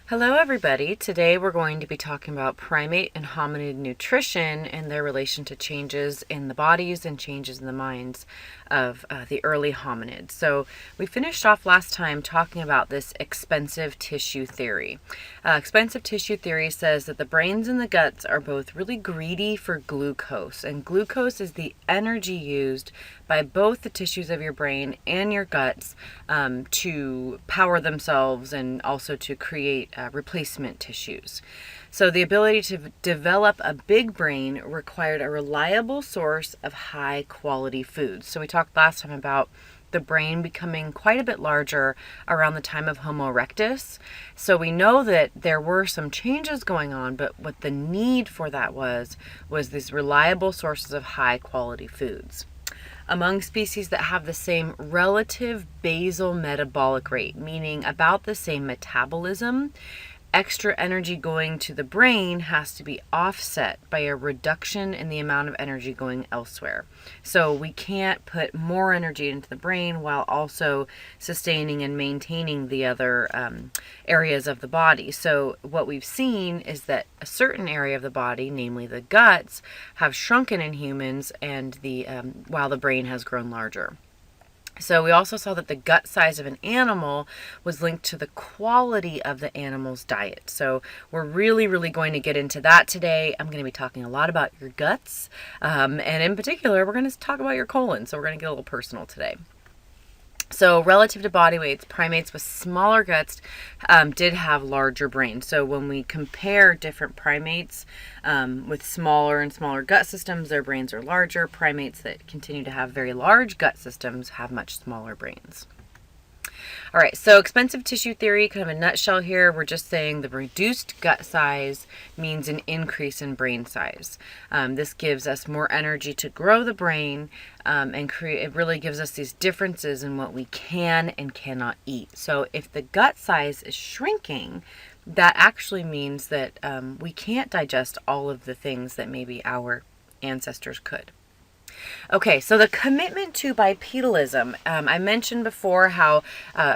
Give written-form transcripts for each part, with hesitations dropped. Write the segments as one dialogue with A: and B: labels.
A: Hello everybody. Today we're going to be talking about primate and hominid nutrition and their relation to changes in the bodies and changes in the minds of the early hominids. So we finished off last time talking about this expensive tissue theory. Expensive tissue theory says that the brains and the guts are both really greedy for glucose, and glucose is the energy used by both the tissues of your brain and your guts to power themselves and also to create replacement tissues. So the ability to develop a big brain required a reliable source of high quality foods. So we talked last time about the brain becoming quite a bit larger around the time of Homo erectus. So we know that there were some changes going on, but what the need for that was these reliable sources of high quality foods. Among species that have the same relative basal metabolic rate, meaning about the same metabolism, extra energy going to the brain has to be offset by a reduction in the amount of energy going elsewhere. So we can't put more energy into the brain while also sustaining and maintaining the other areas of the body. So what we've seen is that a certain area of the body, namely the guts, have shrunken in humans, and while the brain has grown larger. So we also saw that the gut size of an animal was linked to the quality of the animal's diet. So we're really going to get into that today. I'm going to be talking a lot about your guts, and in particular, we're going to talk about your colon. So we're going to get a little personal today. So relative to body weights, primates with smaller guts did have larger brains. So when we compare different primates with smaller and smaller gut systems, their brains are larger. Primates that continue to have very large gut systems have much smaller brains. All right, so expensive tissue theory, kind of a nutshell here, we're just saying the reduced gut size means an increase in brain size. This gives us more energy to grow the brain and it really gives us these differences in what we can and cannot eat. So if the gut size is shrinking, that actually means that we can't digest all of the things that maybe our ancestors could. Okay, so the commitment to bipedalism. I mentioned before how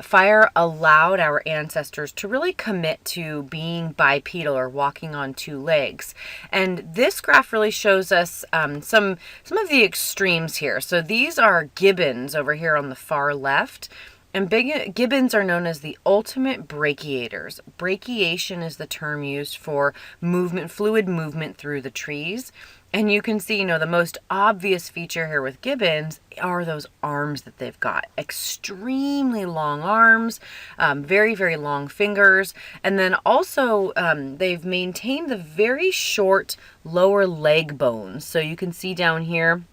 A: fire allowed our ancestors to really commit to being bipedal or walking on two legs. And this graph really shows us some of the extremes here. So these are gibbons over here on the far left. And gibbons are known as the ultimate brachiators. Brachiation is the term used for fluid movement through the trees. And you can see, the most obvious feature here with gibbons are those arms that they've got. Extremely long arms, very long fingers. And then also they've maintained the very short lower leg bones. So you can see down here,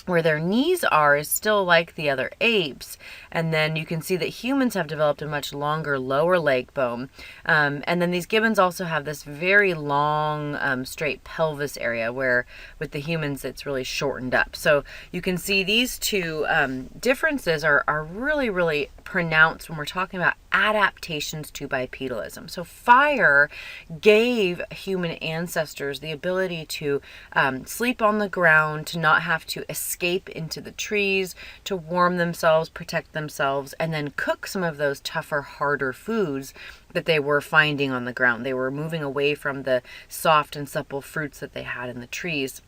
A: where their knees are is still like the other apes. And then you can see that humans have developed a much longer lower leg bone. And then these gibbons also have this very long straight pelvis area where with the humans it's really shortened up. So you can see these two differences are really pronounced when we're talking about adaptations to bipedalism. So fire gave human ancestors the ability to sleep on the ground, to not have to escape into the trees, to warm themselves, protect themselves, and then cook some of those tougher, harder foods that they were finding on the ground. They were moving away from the soft and supple fruits that they had in the trees,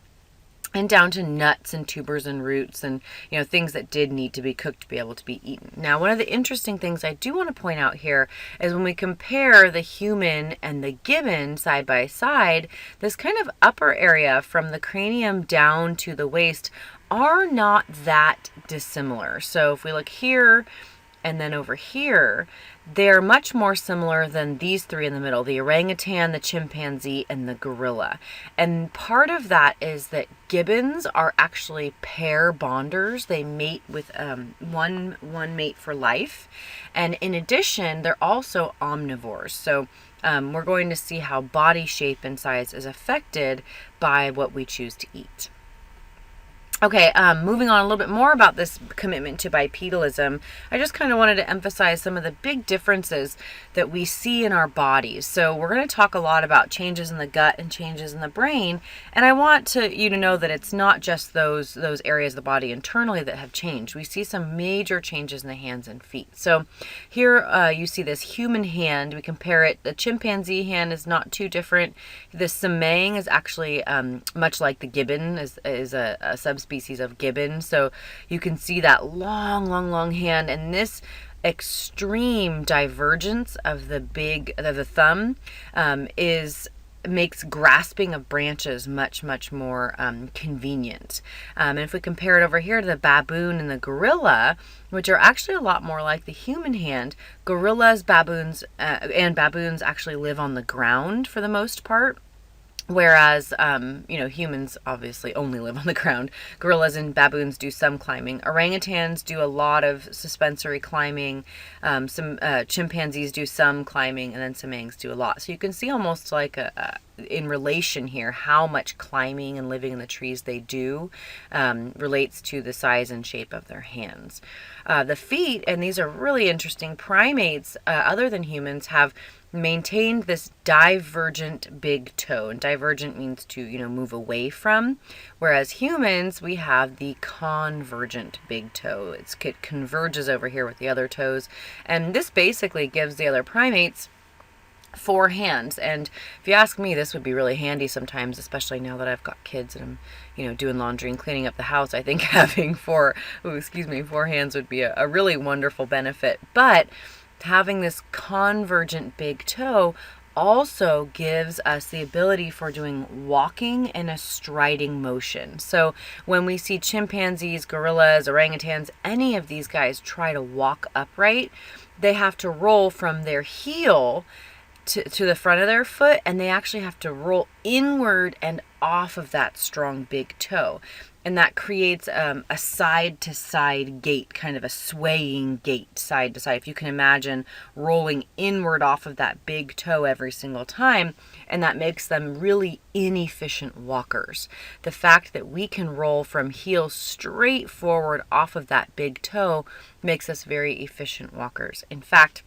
A: and down to nuts and tubers and roots and things that did need to be cooked to be able to be eaten. Now, one of the interesting things I do want to point out here is when we compare the human and the gibbon side by side, this kind of upper area from the cranium down to the waist are not that dissimilar. So if we look here and then over here, they're much more similar than these three in the middle, the orangutan, the chimpanzee, and the gorilla. And part of that is that gibbons are actually pair bonders. They mate with one mate for life. And in addition, they're also omnivores. So we're going to see how body shape and size is affected by what we choose to eat. Okay, moving on a little bit more about this commitment to bipedalism, I just kind of wanted to emphasize some of the big differences that we see in our bodies. So we're going to talk a lot about changes in the gut and changes in the brain, and I want you to know that it's not just those areas of the body internally that have changed. We see some major changes in the hands and feet. So here you see this human hand. We compare it. The chimpanzee hand is not too different. The Semang is actually much like the gibbon, is a subspecies of gibbon. So you can see that long hand, and this extreme divergence of the thumb makes grasping of branches much more convenient. And if we compare it over here to the baboon and the gorilla, which are actually a lot more like the human hand, gorillas, baboons actually live on the ground for the most part. Whereas, humans obviously only live on the ground. Gorillas and baboons do some climbing. Orangutans do a lot of suspensory climbing. Some chimpanzees do some climbing, and then Semangs do a lot. So you can see almost like in relation here how much climbing and living in the trees they do relates to the size and shape of their hands. The feet, and these are really interesting, primates other than humans have maintained this divergent big toe. And divergent means to, move away from. Whereas humans, we have the convergent big toe. It converges over here with the other toes. And this basically gives the other primates 4 hands. And if you ask me, this would be really handy sometimes, especially now that I've got kids and I'm, doing laundry and cleaning up the house. I think having 4 hands would be a really wonderful benefit. But having this convergent big toe also gives us the ability for doing walking in a striding motion. So when we see chimpanzees, gorillas, orangutans, any of these guys try to walk upright, they have to roll from their heel to the front of their foot, and they actually have to roll inward and off of that strong big toe. And that creates a side-to-side gait, kind of a swaying gait, side to side. If you can imagine rolling inward off of that big toe every single time, and that makes them really inefficient walkers. The fact that we can roll from heel straight forward off of that big toe makes us very efficient walkers. In fact,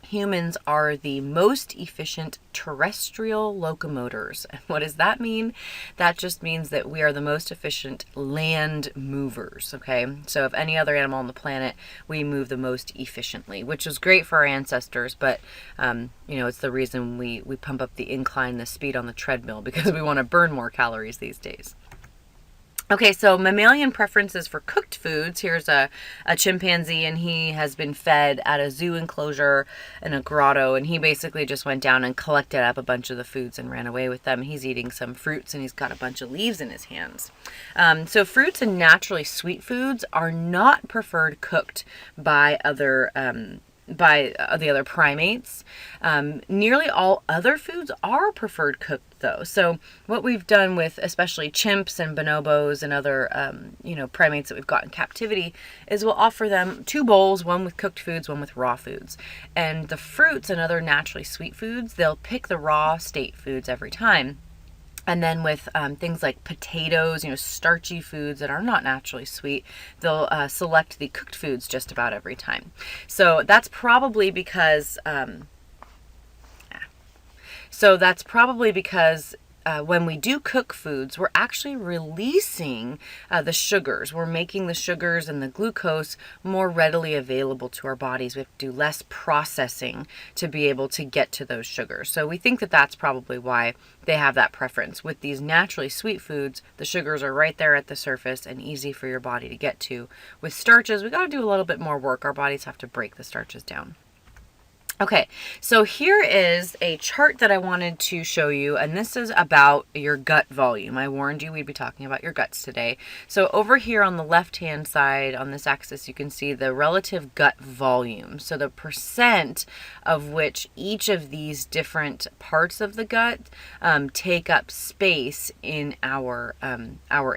A: humans are the most efficient terrestrial locomotors. And what does that mean? That just means that we are the most efficient land movers, okay? So of any other animal on the planet, we move the most efficiently, which was great for our ancestors, but it's the reason we pump up the incline, the speed on the treadmill, because we want to burn more calories these days. Okay, so mammalian preferences for cooked foods. Here's a chimpanzee, and he has been fed at a zoo enclosure in a grotto, and he basically just went down and collected up a bunch of the foods and ran away with them. He's eating some fruits, and he's got a bunch of leaves in his hands. So fruits and naturally sweet foods are not preferred cooked by the other primates. Nearly all other foods are preferred cooked, though. So what we've done with especially chimps and bonobos and other primates that we've got in captivity is we'll offer them 2 bowls, one with cooked foods, one with raw foods. And the fruits and other naturally sweet foods, they'll pick the raw state foods every time. And then with things like potatoes, starchy foods that are not naturally sweet, they'll select the cooked foods just about every time. So that's probably because when we do cook foods, we're actually releasing the sugars. We're making the sugars and the glucose more readily available to our bodies. We have to do less processing to be able to get to those sugars. So we think that that's probably why they have that preference. With these naturally sweet foods, the sugars are right there at the surface and easy for your body to get to. With starches, we got to do a little bit more work. Our bodies have to break the starches down. Okay, so here is a chart that I wanted to show you, and this is about your gut volume. I warned you we'd be talking about your guts today. So over here on the left-hand side, on this axis, you can see the relative gut volume. So the percent of which each of these different parts of the gut take up space in our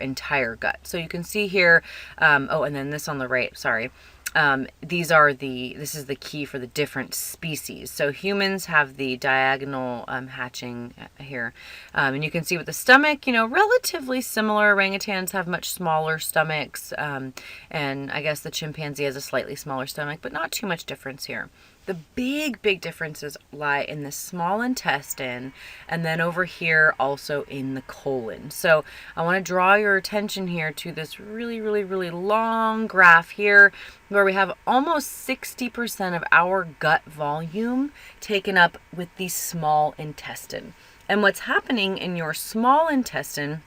A: entire gut. So you can see here, and then this on the right, sorry. This is the key for the different species. So humans have the diagonal hatching here. And you can see with the stomach, relatively similar. Orangutans have much smaller stomachs. And I guess the chimpanzee has a slightly smaller stomach, but not too much difference here. The big differences lie in the small intestine and then over here also in the colon. So I want to draw your attention here to this really long graph here where we have almost 60% of our gut volume taken up with the small intestine. And what's happening in your small intestine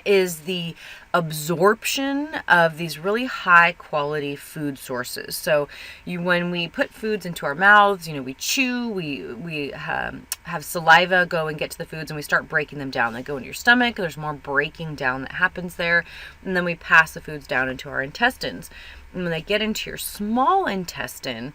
A: is the absorption of these really high quality food sources. So when we put foods into our mouths, we chew, we have saliva go and get to the foods, and we start breaking them down. They go into your stomach, there's more breaking down that happens there, and then we pass the foods down into our intestines. And when they get into your small intestine,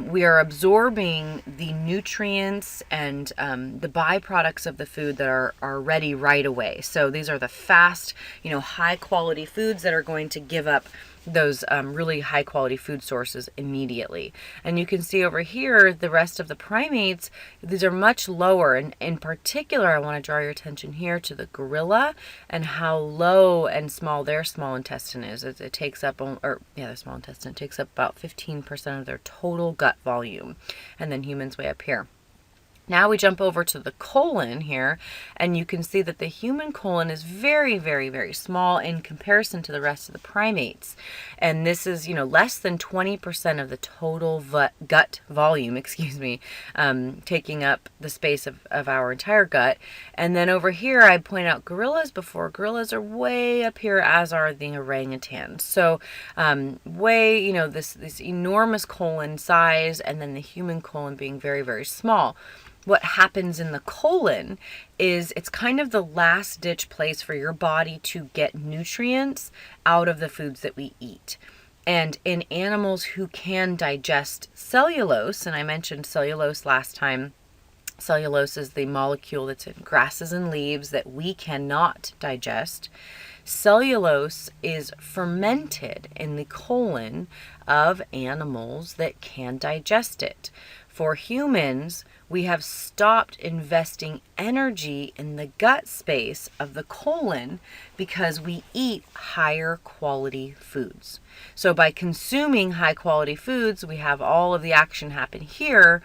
A: we are absorbing the nutrients and the byproducts of the food that are ready right away. So these are the fast, high quality foods that are going to give up those really high quality food sources immediately. And you can see over here, the rest of the primates, these are much lower. And in particular, I want to draw your attention here to the gorilla and how low and small their small intestine is. It takes up, their small intestine takes up about 15% of their total gut volume. And then humans way up here. Now we jump over to the colon here, and you can see that the human colon is very small in comparison to the rest of the primates. And this is, less than 20% of the total gut volume, taking up the space of our entire gut. And then over here, I point out gorillas before. Gorillas are way up here, as are the orangutans. So this enormous colon size, and then the human colon being very small. What happens in the colon is it's kind of the last ditch place for your body to get nutrients out of the foods that we eat. And in animals who can digest cellulose, and I mentioned cellulose last time, cellulose is the molecule that's in grasses and leaves that we cannot digest. Cellulose is fermented in the colon of animals that can digest it. For humans, we have stopped investing energy in the gut space of the colon because we eat higher quality foods. So by consuming high quality foods, we have all of the action happen here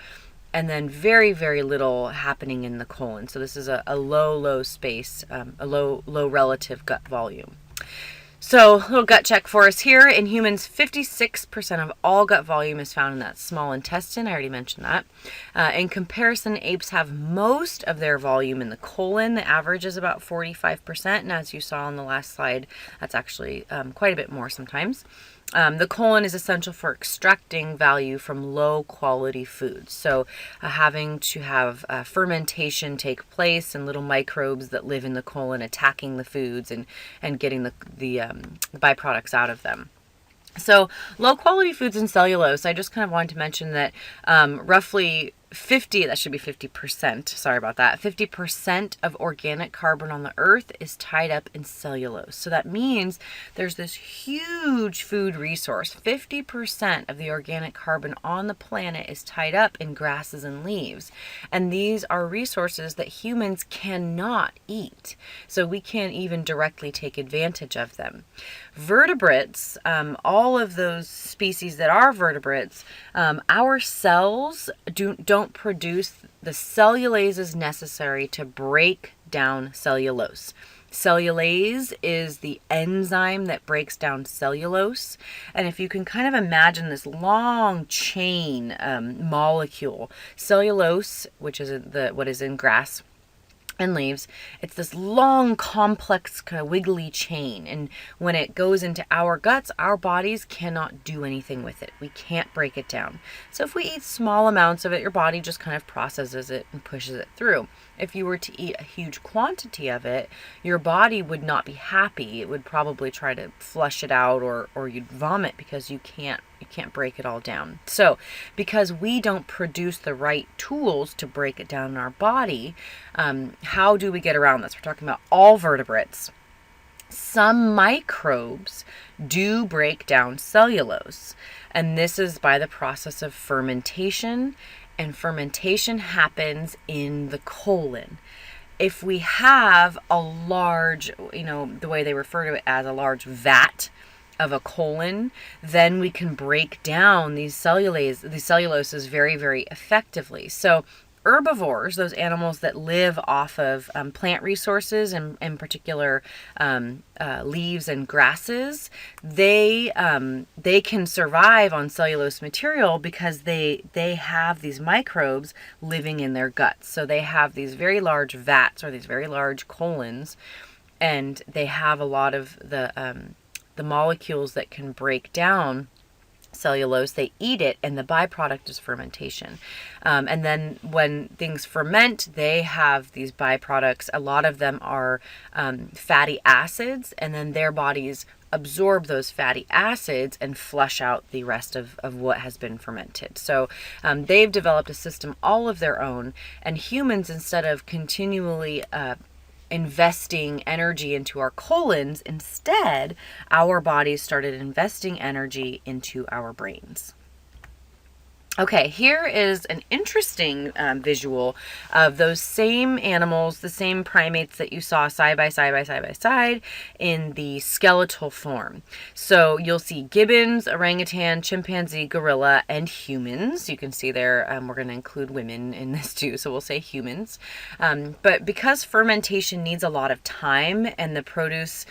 A: and then very little happening in the colon. So this is a low space, a low relative gut volume. So, a little gut check for us here. In humans, 56% of all gut volume is found in that small intestine. I already mentioned that. In comparison, apes have most of their volume in the colon. The average is about 45%. And as you saw on the last slide, that's actually quite a bit more sometimes. The colon is essential for extracting value from low quality foods. So having to have fermentation take place and little microbes that live in the colon attacking the foods and getting the byproducts out of them. So low quality foods and cellulose, I just kind of wanted to mention that roughly 50%, sorry about that, 50% of organic carbon on the earth is tied up in cellulose. So that means there's this huge food resource. 50% of the organic carbon on the planet is tied up in grasses and leaves. And these are resources that humans cannot eat. So we can't even directly take advantage of them. Vertebrates, all of those species that are vertebrates, our cells don't produce the cellulases necessary to break down cellulose. Cellulase is the enzyme that breaks down cellulose. And if you can kind of imagine this long chain molecule, cellulose, which is what is in grass and leaves, it's this long, complex, kind of wiggly chain. And when it goes into our guts, our bodies cannot do anything with it. We can't break it down. So if we eat small amounts of it, your body just kind of processes it and pushes it through. If you were to eat a huge quantity of it, your body would not be happy. It would probably try to flush it out or you'd vomit because you can't break it all down. So because we don't produce the right tools to break it down in our body, how do we get around this? We're talking about all vertebrates. some microbes do break down cellulose, and this is by the process of fermentation, and fermentation happens in the colon. If we have a large, the way they refer to it as a large vat of a colon, then we can break down these celluloses very, very effectively. So herbivores, those animals that live off of plant resources, and in particular leaves and grasses, they can survive on cellulose material because they have these microbes living in their guts. So they have these very large vats, or these very large colons, and they have a lot of the molecules that can break down cellulose. They eat it, and the byproduct is fermentation. And then when things ferment, they have these byproducts. A lot of them are fatty acids, and then their bodies absorb those fatty acids and flush out the rest of what has been fermented. So they've developed a system all of their own, and humans, instead of continually investing energy into our colons, instead our bodies started investing energy into our brains. Okay, here is an interesting visual of those same animals, the same primates that you saw side by side in the skeletal form. So you'll see gibbons, orangutan, chimpanzee, gorilla, and humans. You can see there, we're going to include women in this too, so we'll say humans. But because fermentation needs a lot of time, and the produce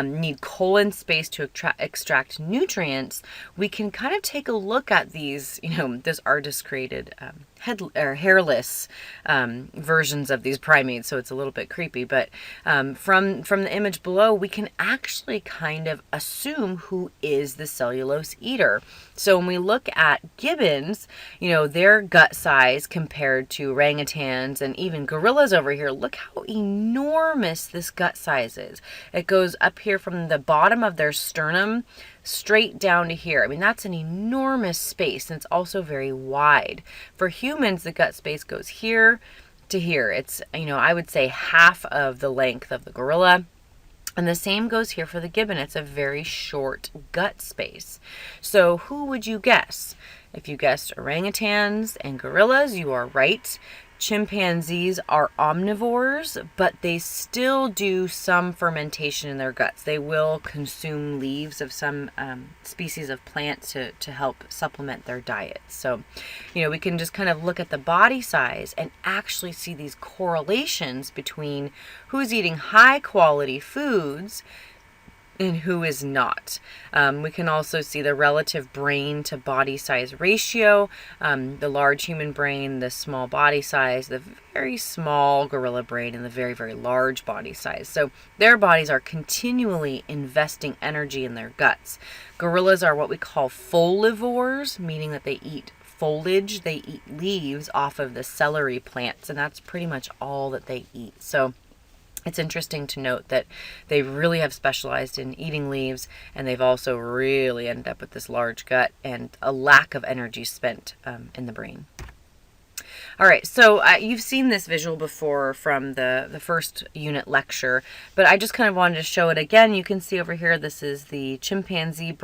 A: need colon space to extract nutrients, we can kind of take a look at these, this artist created hairless versions of these primates, so it's a little bit creepy. But from the image below, we can actually kind of assume who is the cellulose eater. So when we look at gibbons, their gut size compared to orangutans and even gorillas over here, look how enormous this gut size is. It goes up here from the bottom of their sternum straight down to here. I mean, that's an enormous space, and it's also very wide. For humans, the gut space goes here to here. It's, I would say half of the length of the gorilla. And the same goes here for the gibbon. It's a very short gut space. So who would you guess? If you guessed orangutans and gorillas, you are right. Chimpanzees are omnivores, but they still do some fermentation in their guts. They will consume leaves of some species of plants to help supplement their diet. So, we can just kind of look at the body size and actually see these correlations between who's eating high quality foods and who is not. We can also see the relative brain to body size ratio, the large human brain, the small body size, the very small gorilla brain, and the very, very large body size. So their bodies are continually investing energy in their guts. Gorillas are what we call folivores, meaning that they eat foliage. They eat leaves off of the celery plants, and that's pretty much all that they eat. So it's interesting to note that they really have specialized in eating leaves, and they've also really ended up with this large gut and a lack of energy spent in the brain. All right, so you've seen this visual before from the first unit lecture, but I just kind of wanted to show it again. You can see over here, this is the chimpanzee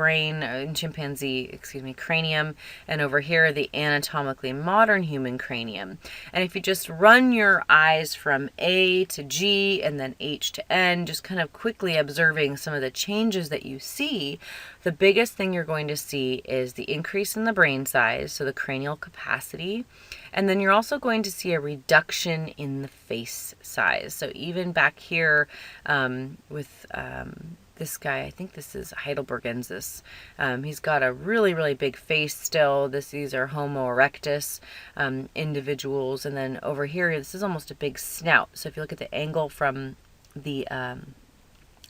A: cranium, and over here, the anatomically modern human cranium. And if you just run your eyes from A to G and then H to N, just kind of quickly observing some of the changes that you see, the biggest thing you're going to see is the increase in the brain size, so the cranial capacity. And then you're also going to see a reduction in the face size. So even back here with this guy, I think this is Heidelbergensis. He's got a really, really big face still. These are Homo erectus individuals. And then over here, this is almost a big snout. So if you look at the angle from the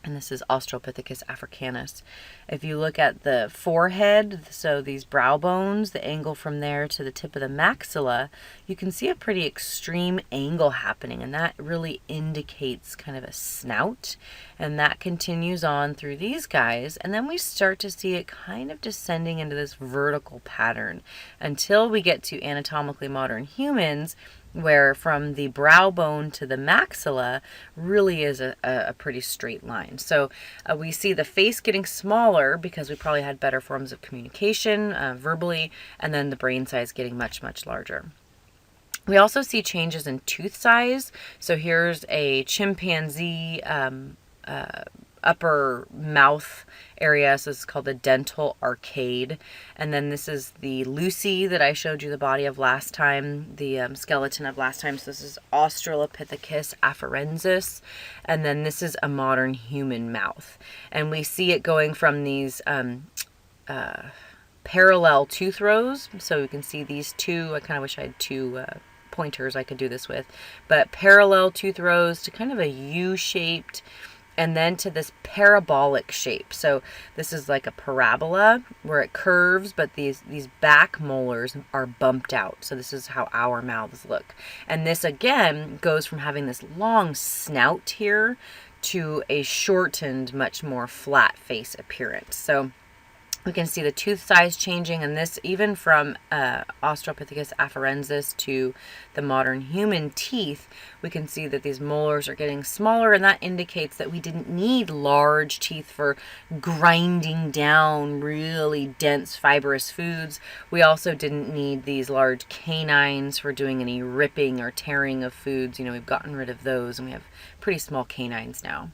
A: and this is Australopithecus africanus. If you look at the forehead, so these brow bones, the angle from there to the tip of the maxilla, you can see a pretty extreme angle happening, and that really indicates kind of a snout. And that continues on through these guys, and then we start to see it kind of descending into this vertical pattern until we get to anatomically modern humans, where from the brow bone to the maxilla really is a pretty straight line. So we see the face getting smaller because we probably had better forms of communication verbally, and then the brain size getting much, much larger. We also see changes in tooth size. So here's a chimpanzee upper mouth area. So this is called the dental arcade. And then this is the Lucy that I showed you the body of last time, the skeleton of last time. So this is Australopithecus afarensis. And then this is a modern human mouth. And we see it going from these parallel tooth rows. So we can see these two. I kind of wish I had two pointers I could do this with. But parallel tooth rows to kind of a U-shaped, and then to this parabolic shape. So this is like a parabola where it curves, but these back molars are bumped out. So this is how our mouths look. And this again goes from having this long snout here to a shortened, much more flat face appearance. So we can see the tooth size changing, and this even from Australopithecus afarensis to the modern human teeth, we can see that these molars are getting smaller, and that indicates that we didn't need large teeth for grinding down really dense fibrous foods. We also didn't need these large canines for doing any ripping or tearing of foods. We've gotten rid of those, and we have pretty small canines now.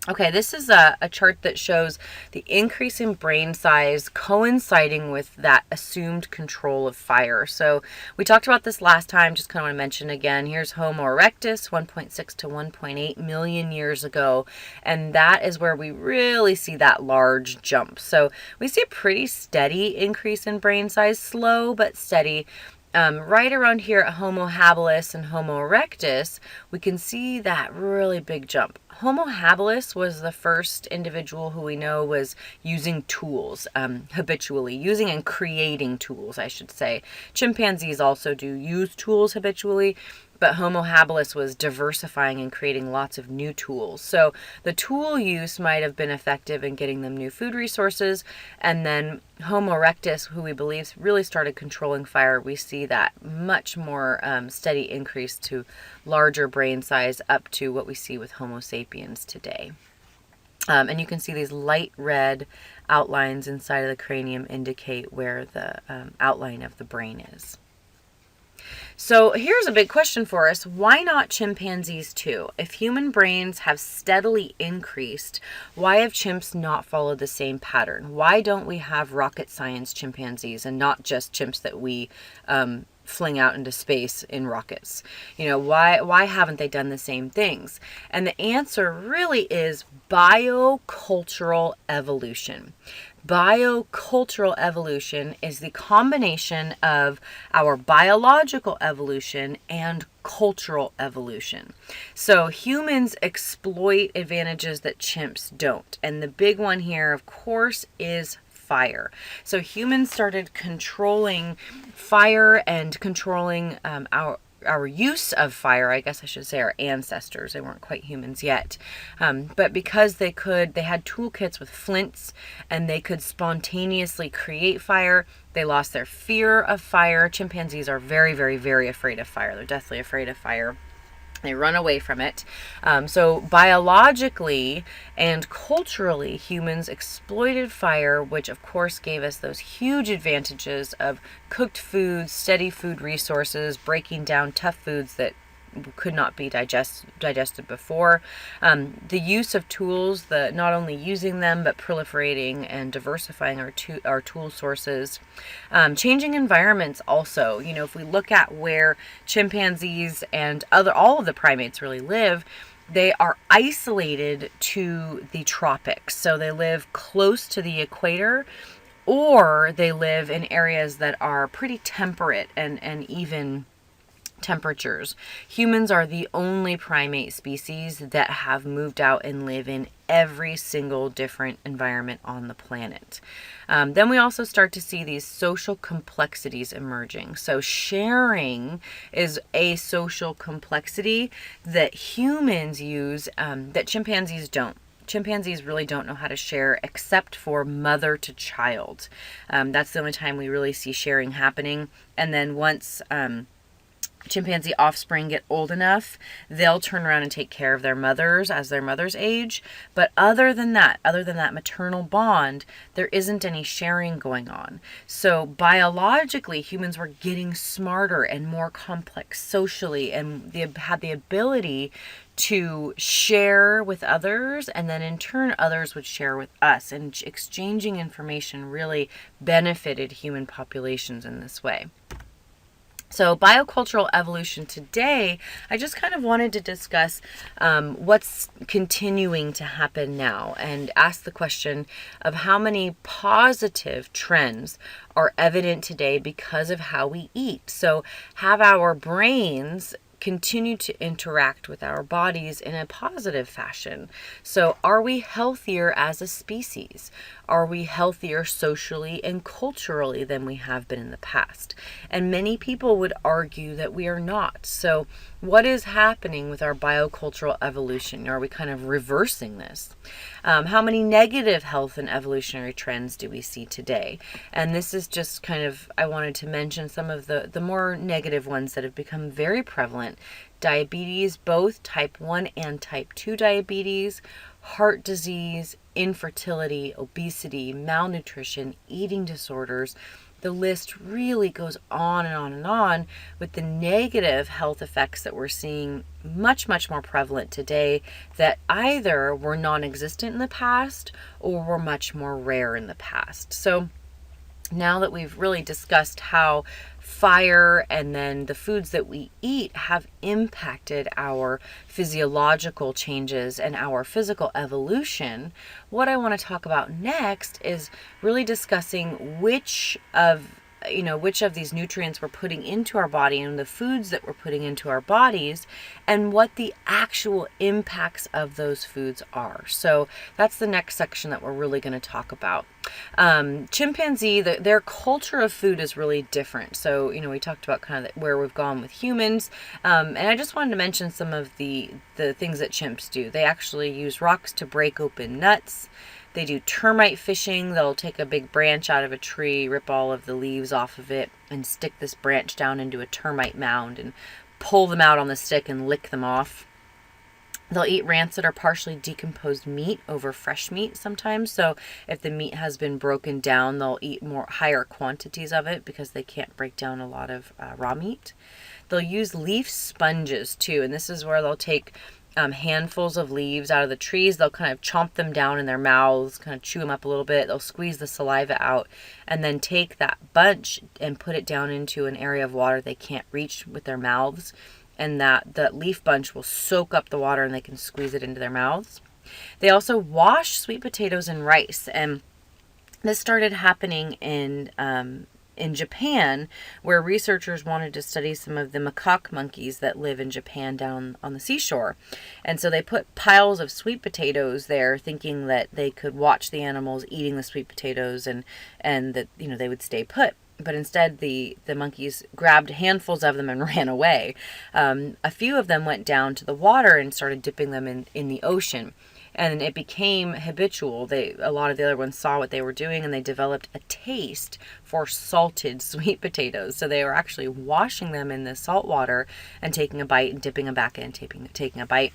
A: Okay, this is a chart that shows the increase in brain size coinciding with that assumed control of fire. So we talked about this last time, just kind of want to mention again. Here's Homo erectus, 1.6 to 1.8 million years ago, and that is where we really see that large jump. So we see a pretty steady increase in brain size, slow but steady. Right around here at Homo habilis and Homo erectus, we can see that really big jump. Homo habilis was the first individual who we know was using tools habitually, using and creating tools, I should say. Chimpanzees also do use tools habitually, but Homo habilis was diversifying and creating lots of new tools. So the tool use might have been effective in getting them new food resources, and then Homo erectus, who we believe really started controlling fire, we see that much more steady increase to larger brain size up to what we see with Homo sapiens today. And you can see these light red outlines inside of the cranium indicate where the outline of the brain is. So here's a big question for us. Why not chimpanzees too? If human brains have steadily increased, why have chimps not followed the same pattern? Why don't we have rocket science chimpanzees and not just chimps that we fling out into space in rockets? Why haven't they done the same things? And the answer really is biocultural evolution. Biocultural evolution is the combination of our biological evolution and cultural evolution. So humans exploit advantages that chimps don't. And the big one here, of course, is fire. So humans started controlling fire and controlling our use of fire. I guess I should say our ancestors. They weren't quite humans yet. But because they had toolkits with flints and they could spontaneously create fire, they lost their fear of fire. Chimpanzees are very, very, very afraid of fire. They're deathly afraid of fire. They run away from it. So biologically and culturally, humans exploited fire, which of course gave us those huge advantages of cooked foods, steady food resources, breaking down tough foods that could not be digested before. The use of tools, not only using them, but proliferating and diversifying our tool sources. Changing environments also. If we look at where chimpanzees and all of the primates really live, they are isolated to the tropics. So they live close to the equator, or they live in areas that are pretty temperate and even temperatures. Humans are the only primate species that have moved out and live in every single different environment on the planet. Then we also start to see these social complexities emerging. So sharing is a social complexity that humans use that chimpanzees don't. Chimpanzees really don't know how to share except for mother to child. That's the only time we really see sharing happening. And then once chimpanzee offspring get old enough, they'll turn around and take care of their mothers as their mothers age. But other than that maternal bond, there isn't any sharing going on. So biologically, humans were getting smarter and more complex socially, and they had the ability to share with others, and then in turn others would share with us, and exchanging information really benefited human populations in this way. So biocultural evolution today, I just kind of wanted to discuss what's continuing to happen now, and ask the question of how many positive trends are evident today because of how we eat. So have our brains continue to interact with our bodies in a positive fashion. So are we healthier as a species? Are we healthier socially and culturally than we have been in the past? And many people would argue that we are not. So what is happening with our biocultural evolution? Are we kind of reversing this? How many negative health and evolutionary trends do we see today? And this is just kind of, I wanted to mention some of the more negative ones that have become very prevalent. Diabetes, both type 1 and type 2 diabetes, heart disease, infertility, obesity, malnutrition, eating disorders. The list really goes on and on and on with the negative health effects that we're seeing much, much more prevalent today, that either were non-existent in the past or were much more rare in the past. So now that we've really discussed how fire and then the foods that we eat have impacted our physiological changes and our physical evolution, what I want to talk about next is really discussing which of these nutrients we're putting into our body and the foods that we're putting into our bodies, and what the actual impacts of those foods are. So that's the next section that we're really going to talk about. Chimpanzee, their culture of food is really different. So, we talked about kind of where we've gone with humans. And I just wanted to mention some of the things that chimps do. They actually use rocks to break open nuts. They do termite fishing. They'll take a big branch out of a tree, rip all of the leaves off of it, and stick this branch down into a termite mound and pull them out on the stick and lick them off. They'll eat rancid or partially decomposed meat over fresh meat sometimes. So if the meat has been broken down, they'll eat higher quantities of it because they can't break down a lot of raw meat. They'll use leaf sponges too, and this is where they'll take handfuls of leaves out of the trees. They'll kind of chomp them down in their mouths, kind of chew them up a little bit. They'll squeeze the saliva out and then take that bunch and put it down into an area of water they can't reach with their mouths. And that leaf bunch will soak up the water and they can squeeze it into their mouths. They also wash sweet potatoes in rice. And this started happening in Japan, where researchers wanted to study some of the macaque monkeys that live in Japan down on the seashore. And so they put piles of sweet potatoes there, thinking that they could watch the animals eating the sweet potatoes and that they would stay put. But instead, the monkeys grabbed handfuls of them and ran away. A few of them went down to the water and started dipping them in the ocean. And it became habitual. A lot of the other ones saw what they were doing, and they developed a taste for salted sweet potatoes. So they were actually washing them in the salt water and taking a bite and dipping them back in, taking a bite.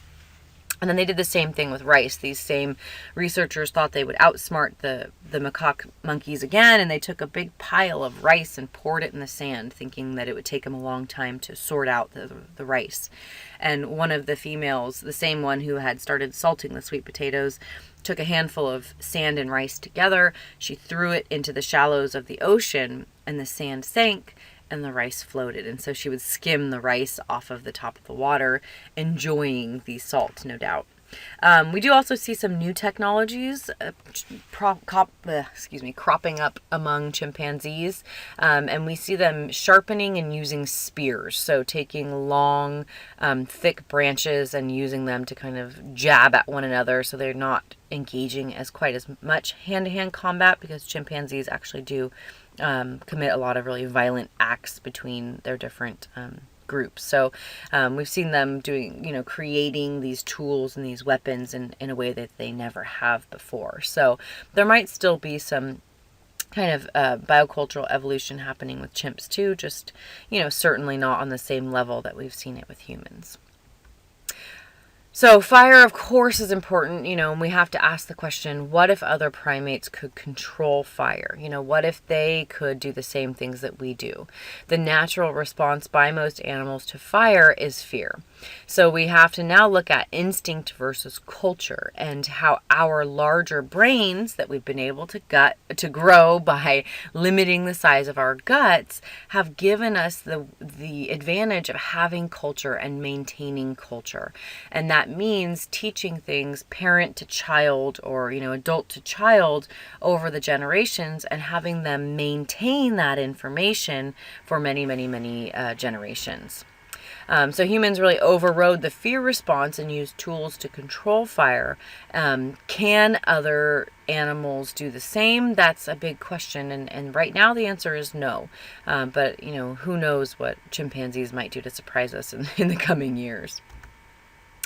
A: And then they did the same thing with rice. These same researchers thought they would outsmart the macaque monkeys again, and they took a big pile of rice and poured it in the sand, thinking that it would take them a long time to sort out the rice. And one of the females, the same one who had started salting the sweet potatoes, took a handful of sand and rice together. She threw it into the shallows of the ocean, and the sand sank and the rice floated. And so she would skim the rice off of the top of the water, enjoying the salt, no doubt. We do also see some new technologies cropping up among chimpanzees, and we see them sharpening and using spears. So taking long, thick branches and using them to kind of jab at one another, so they're not engaging quite as much hand-to-hand combat, because chimpanzees actually do commit a lot of really violent acts between their different groups. So we've seen them doing, creating these tools and these weapons in a way that they never have before. So there might still be some kind of biocultural evolution happening with chimps too, just, certainly not on the same level that we've seen it with humans. So fire, of course, is important, and we have to ask the question, what if other primates could control fire? What if they could do the same things that we do? The natural response by most animals to fire is fear. So we have to now look at instinct versus culture, and how our larger brains that we've been able to grow by limiting the size of our guts have given us the advantage of having culture and maintaining culture. And that means teaching things parent to child, or adult to child, over the generations, and having them maintain that information for many, many, many generations. So humans really overrode the fear response and used tools to control fire. Can other animals do the same? That's a big question, and right now the answer is no. But who knows what chimpanzees might do to surprise us in the coming years.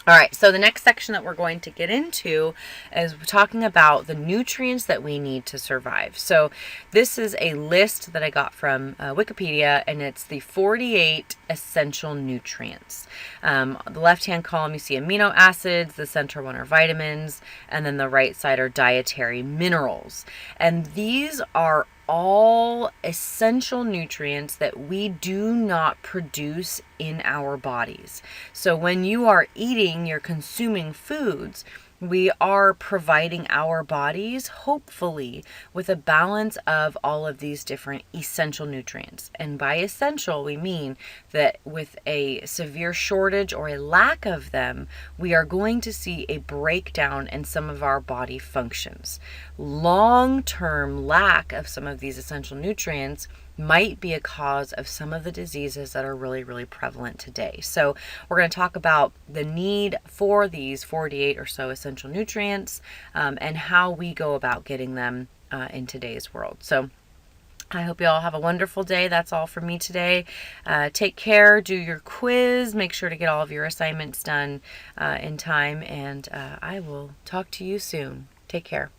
A: All right, so the next section that we're going to get into is talking about the nutrients that we need to survive. So this is a list that I got from Wikipedia, and it's the 48 essential nutrients. The left-hand column, you see amino acids, the center one are vitamins, and then the right side are dietary minerals. And these are all essential nutrients that we do not produce in our bodies. So when you are eating, you're consuming foods, we are providing our bodies, hopefully, with a balance of all of these different essential nutrients. And by essential, we mean that with a severe shortage or a lack of them, we are going to see a breakdown in some of our body functions. Long-term lack of some of these essential nutrients might be a cause of some of the diseases that are really, really prevalent today. So we're going to talk about the need for these 48 or so essential nutrients, and how we go about getting them in today's world. So I hope you all have a wonderful day. That's all for me today. Take care, do your quiz, make sure to get all of your assignments done in time, and I will talk to you soon. Take care.